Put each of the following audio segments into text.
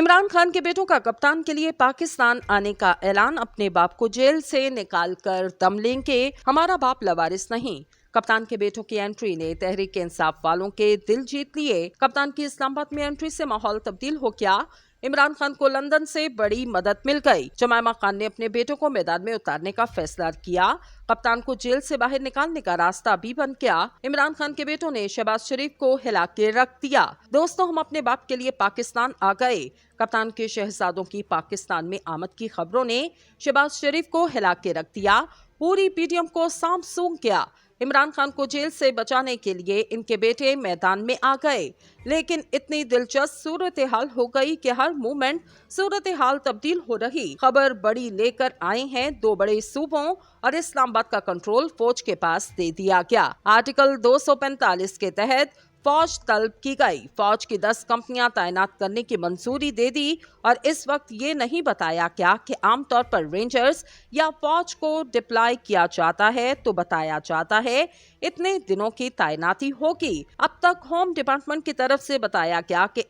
इमरान खान के बेटों का कप्तान के लिए पाकिस्तान आने का ऐलान। अपने बाप को जेल से निकाल कर दम लेंगे, हमारा बाप लवारिस नहीं। कप्तान के बेटों की एंट्री ने तहरीक इंसाफ वालों के दिल जीत लिए। कप्तान की इस्लामाबाद में एंट्री से माहौल तब्दील हो गया। इमरान खान को लंदन से बड़ी मदद मिल गई। जमाइमा खान ने अपने बेटों को मैदान में उतारने का फैसला किया। कप्तान को जेल से बाहर निकालने का रास्ता भी बन गया। इमरान खान के बेटों ने शहबाज शरीफ को हिला के रख दिया। दोस्तों, हम अपने बाप के लिए पाकिस्तान आ गए। कप्तान के शहजादों की पाकिस्तान में आमद की खबरों ने शहबाज शरीफ को हिला के रख दिया। पूरी पीडीएम को सांप सूंघ गया। इमरान खान को जेल से बचाने के लिए इनके बेटे मैदान में आ गए, लेकिन इतनी दिलचस्प सूरत हाल हो गई कि हर मोमेंट सूरत हाल तब्दील हो रही। खबर बड़ी लेकर आए हैं। 2 बड़े सूबों और इस्लामाबाद का कंट्रोल फौज के पास दे दिया गया। आर्टिकल 245 के तहत फौज तलब की गई। फौज की 10 कंपनियां तैनात करने की मंजूरी दे दी और इस वक्त ये नहीं बताया गया कि आमतौर पर रेंजर्स या फौज को डिप्लॉय किया जाता है तो बताया जाता है इतने दिनों की तैनाती होगी। अब तक होम डिपार्टमेंट की तरफ से बताया गया कि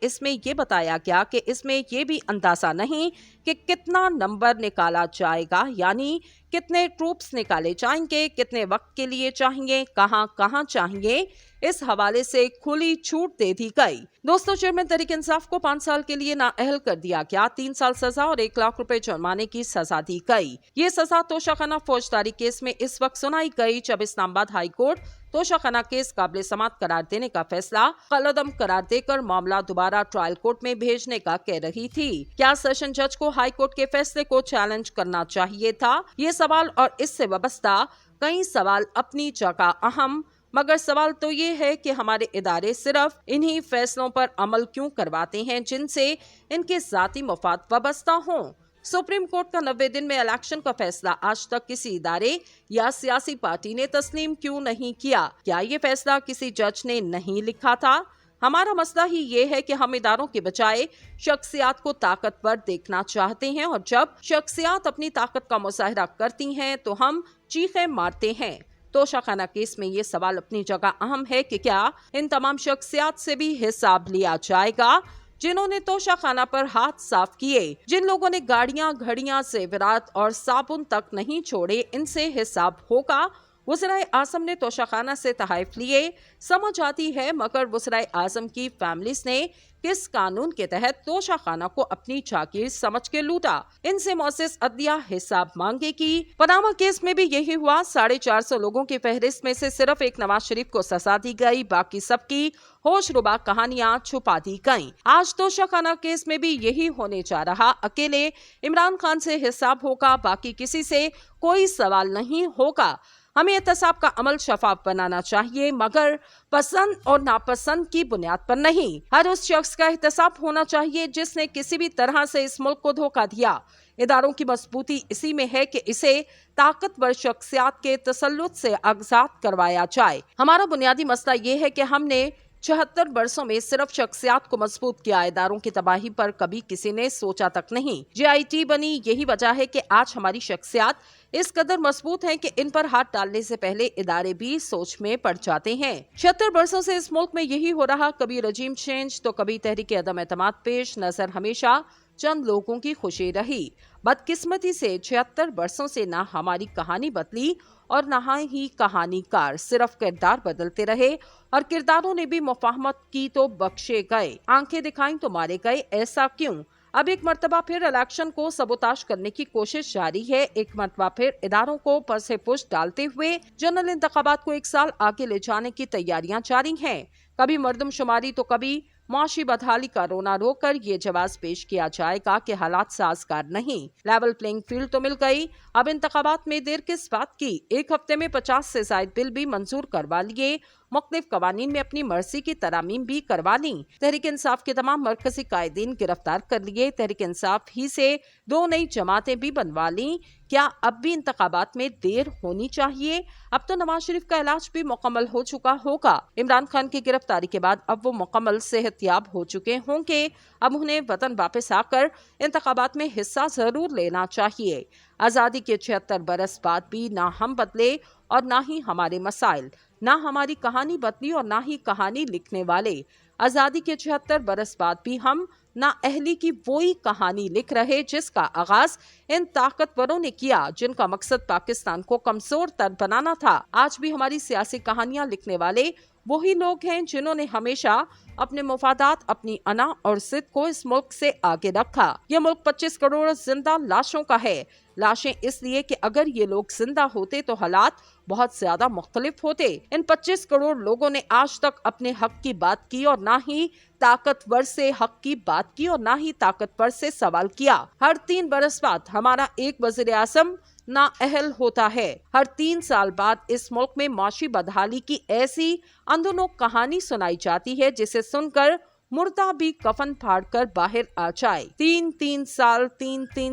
इसमें ये भी अंदाजा नहीं कि कितना नंबर निकाला जाएगा, यानी कितने ट्रूप्स निकाले जाएंगे, कितने वक्त के लिए चाहिए, कहां चाहिए। इस हवाले से खुली छूट दे दी गई। दोस्तों, चेयरमैन तहरीक इंसाफ को 5 साल के लिए नाअहल कर दिया गया। 3 साल सजा और 1 लाख रुपए जुर्माने की सजा दी गई। ये सजा तोशाखाना फौजदारी केस में इस वक्त सुनाई गई जब Islamabad high court Toshakhana case काबिल समाअत करार देने का फैसला कलअदम करार देकर मामला दोबारा ट्रायल कोर्ट में भेजने का कह रही थी। क्या सेशन जज को हाई कोर्ट के फैसले को चैलेंज करना चाहिए था? ये सवाल और इससे वाबस्ता कई सवाल अपनी जगह अहम, मगर सवाल तो ये है कि हमारे इदारे सिर्फ इन्हीं फैसलों पर अमल क्यों करवाते हैं जिनसे इनके ज़ाती मफाद वाबस्ता हों। सुप्रीम कोर्ट का 90 दिन में इलेक्शन का फैसला आज तक किसी इदारे या सियासी पार्टी ने तस्लीम क्यों नहीं किया? क्या ये फैसला किसी जज ने नहीं लिखा था? हमारा मसला ही ये है कि हम इदारों के बजाय शख्सियात को ताकतवर देखना चाहते हैं और जब शख्सियात अपनी ताकत का मुजाहरा करती हैं तो हम चीखें मारते हैं। तोशाखाना केस में ये सवाल अपनी जगह अहम है कि क्या इन तमाम शख्सियात से भी हिसाब लिया जाएगा जिन्होंने तोशाखाना पर हाथ साफ किए, जिन लोगों ने गाड़ियां, घड़ियां, जेवरात और साबुन तक नहीं छोड़े, इनसे हिसाब होगा। वज़ीर आज़म ने तोशाखाना से तहफ़ लिए, समझ आती है, मगर वज़ीर आज़म की फैमिलीज ने किस कानून के तहत तोशाखाना को अपनी जागीर समझ के लूटा? इनसे मौसिस अदलिया हिसाब मांगेगी। पनामा केस में भी यही हुआ। 450 लोगों की फहरिस्त में से सिर्फ एक नवाज शरीफ को सजा दी गई, बाकी सबकी होशरुबा कहानियां छुपा दी गईं। आज तोशाखाना केस में भी यही होने जा रहा। अकेले इमरान खान से हिसाब होगा, बाकी किसी से कोई सवाल नहीं होगा। हमें एहतसाब का अमल शफाफ बनाना चाहिए, मगर पसंद और नापसंद की बुनियाद पर नहीं। हर उस शख्स का एहतसाब होना चाहिए जिसने किसी भी तरह से इस मुल्क को धोखा दिया। इदारों की मजबूती इसी में है कि इसे ताकतवर शख्सियात के तसल्लुत से आजाद करवाया जाए। हमारा बुनियादी मसला ये है कि हमने 76 वर्षों में सिर्फ शख्सियात को मजबूत किया, इदारों की तबाही पर कभी किसी ने सोचा तक नहीं। JIT बनी, यही वजह है कि आज हमारी शख्सियात इस कदर मजबूत हैं कि इन पर हाथ डालने से पहले इदारे भी सोच में पड़ जाते हैं। 76 वर्षों से इस मुल्क में यही हो रहा, कभी रजीम चेंज तो कभी तहरीक अदम एतमाद पेश नजर, हमेशा चंद लोगों की खुशी रही। बदकिस्मती से 76 वर्षों से ना हमारी कहानी बदली और ना ही कहानीकार, सिर्फ किरदार बदलते रहे और किरदारों ने भी मुफाहमत की तो बख्शे गए, आंखें दिखाई तो मारे गए। ऐसा क्यों? अब एक मर्तबा फिर इलेक्शन को सबोताश करने की कोशिश जारी है। एक मर्तबा फिर इदारों को पर से पुश डालते हुए जनरल इंतखाबात को 1 साल आगे ले जाने की तैयारियां जारी हैं। कभी मर्दमशुमारी तो कभी मुआशी बदहाली का रोना रोकर ये जवाब पेश किया जाएगा कि हालात साजगार नहीं। लेवल प्लेइंग फील्ड तो मिल गई, अब इंतखाबात में देर किस बात की? 1 हफ्ते में 50 से ज्यादा बिल भी मंजूर करवा लिए, मुख्तलिफ कवानीन में अपनी मर्जी की तरामीम भी करवा ली। तहरीक इंसाफ के तमाम मरकजी कायदीन गिरफ्तार कर लिए। तहरीक इंसाफ ही से 2 नई जमातें भी बनवा ली। क्या अब भी इंतखाबात में देर होनी चाहिए? अब तो नवाज शरीफ का इलाज भी मुकम्मल हो चुका होगा। इमरान खान की गिरफ्तारी के बाद अब वो मुकम्मल सेहतयाब हो चुके होंगे। अब उन्हें वतन वापस आकर इंतखाबात में हिस्सा जरूर लेना चाहिए। आज़ादी के 76 बरस बाद भी ना हम बदले और ना ही हमारे मसाइल, ना हमारी कहानी बदली और ना ही कहानी लिखने वाले। आज़ादी के 76 बरस बाद भी हम नाअहली की वही कहानी लिख रहे जिसका आगाज इन ताकतवरों ने किया जिनका मकसद पाकिस्तान को कमजोर तर बनाना था। आज भी हमारी सियासी कहानियां लिखने वाले वही लोग हैं जिन्होंने हमेशा अपने मुफादात, अपनी अना और जिद को इस मुल्क से आगे रखा। ये मुल्क 25 करोड़ जिंदा लाशों का है। लाशें इसलिए कि अगर ये लोग जिंदा होते तो हालात बहुत ज्यादा मुख्तलिफ होते। इन 25 करोड़ लोगों ने आज तक अपने हक की बात की और ना ही ताकतवर से हक की बात की और ना ही ताकतवर से सवाल किया। हर 3 बरस बाद हमारा एक वज़ीर आज़म नाअहल होता है। हर 3 साल बाद इस मुल्क में माशी बदहाली की ऐसी अंदनो कहानी सुनाई जाती है जिसे सुनकर मुर्दा भी कफन फाड़कर बाहर आ जाए। 3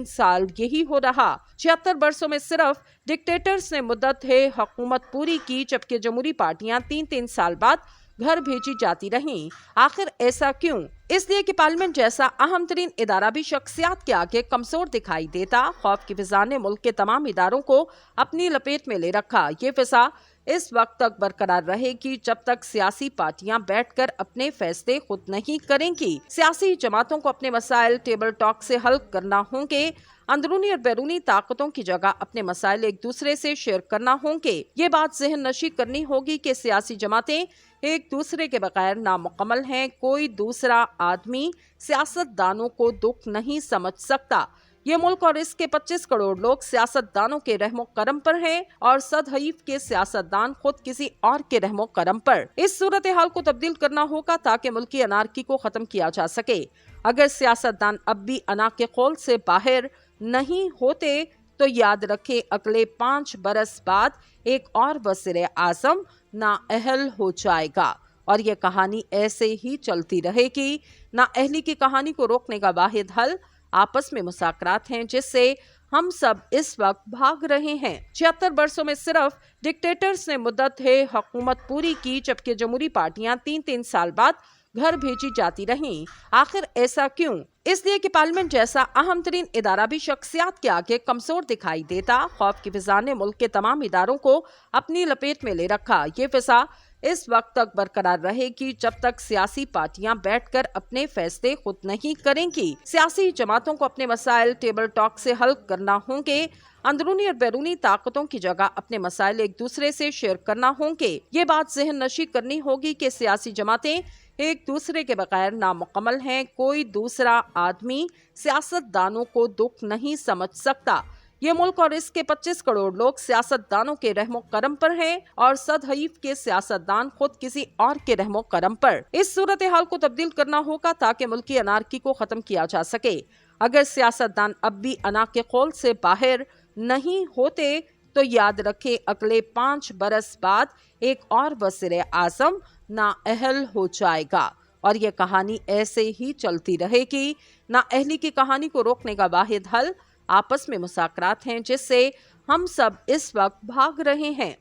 साल यही हो रहा। 76 वर्षों में सिर्फ डिक्टेटर्स ने मुद्दत है हुकूमत पूरी की, जबकि जमहूरी पार्टियां 3 साल बाद घर भेजी जाती रहीं। आखिर ऐसा क्यों? इसलिए कि पार्लियामेंट जैसा अहम तरीन इदारा भी शख्सियात के आगे कमजोर दिखाई देता। खौफ की फिजा ने मुल्क के तमाम इदारों को अपनी लपेट में ले रखा। ये फिजा इस वक्त तक बरकरार रहेगी जब तक सियासी पार्टियां बैठकर अपने फैसले खुद नहीं करेंगी। सियासी जमातों को अपने मसाइल टेबल टॉक से हल करना होंगे। अंदरूनी और बैरूनी ताकतों की जगह अपने मसाइल एक दूसरे से शेयर करना होंगे। ये बात ज़हन नशी करनी होगी कि सियासी जमातें एक दूसरे के बगैर नामुकम्मल हैं। कोई दूसरा आदमी सियासतदानों को दुख नहीं समझ सकता। ये मुल्क और इसके 25 करोड़ लोग सियासतदानों के रहमो करम पर हैं और सदहईफ के सियासतदान खुद किसी और के रहमो करम पर। इस सूरत हाल को तब्दील करना होगा ताकि मुल्की अनारकी को खत्म किया जा सके। अगर सियासतदान अब भी अना के कौल से बाहर नहीं होते तो याद रखें अगले 5 बरस बाद एक और वज़ीर आज़म नाअहल हो जाएगा और ये कहानी ऐसे ही चलती रहेगी। नाअहली की कहानी को रोकने का वाहिद हल आपस में मुसाकरात हैं जिससे हम सब इस वक्त भाग रहे हैं। 76 वर्षों में सिर्फ डिक्टेटर्स ने मुद्दत है हुकूमत पूरी की, जबकि जमहूरी पार्टियां 3 साल बाद घर भेजी जाती रहीं। आखिर ऐसा क्यों? इसलिए कि पार्लियामेंट जैसा अहम तरीन इदारा भी शख्सियात के आगे कमजोर दिखाई देता। खौफ की फिजा ने मुल्क के तमाम इदारों को अपनी लपेट में ले रखा। ये फिजा इस वक्त तक बरकरार रहेगी जब तक सियासी पार्टियां बैठकर अपने फैसले खुद नहीं करेंगी। सियासी जमातों को अपने मसाइल टेबल टॉक से हल करना होंगे। अंदरूनी और बैरूनी ताकतों की जगह अपने मसाइल एक दूसरे से शेयर करना होंगे। ये बात ज़हन नशी करनी होगी कि सियासी जमातें एक दूसरे के बगैर नामुकम्मल हैं। कोई दूसरा आदमी सियासतदानों को दुख नहीं समझ सकता। ये मुल्क और इसके 25 करोड़ लोग सियासतदानों के रहमो करम पर हैं और सदहईफ के सियासतदान खुद किसी और के रहमो करम पर। इस सूरत हाल को तब्दील करना होगा ताकि मुल्की अनारकी को खत्म किया जा सके। अगर सियासतदान अब भी अना के कौल से बाहर नहीं होते तो याद रखें अगले 5 बरस बाद एक और वज़ीर आज़म नाअहल हो जाएगा और ये कहानी ऐसे ही चलती रहेगी। नाअहली की कहानी को रोकने का वाहिद हल आपस में मुसाकरात हैं जिससे हम सब इस वक्त भाग रहे हैं।